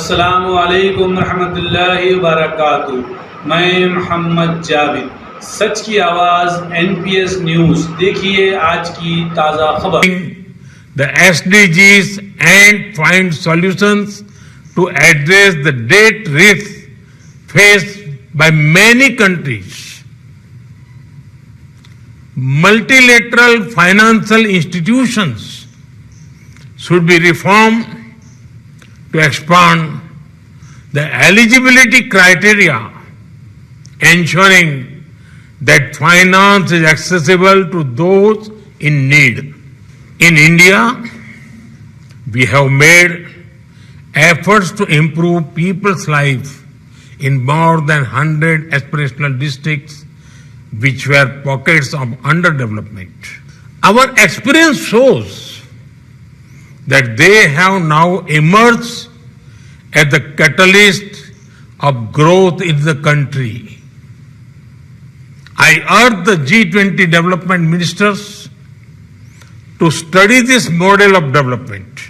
अस्सलामु अलैकुम रहमतुल्लाहि व बरकातुहू। मैं मोहम्मद जावेद, सच की आवाज एनपीएस न्यूज। देखिए आज की ताजा खबर। The SDGs and find solutions to address the debt risk faced by many countries. Multilateral financial institutions should be reformed to expand the eligibility criteria, ensuring that finance is accessible to those in need. In India, we have made efforts to improve people's lives in more than 100 aspirational districts which were pockets of underdevelopment. Our experience shows that they have now emerged as the catalyst of growth in the country. I urge the G20 development ministers to study this model of development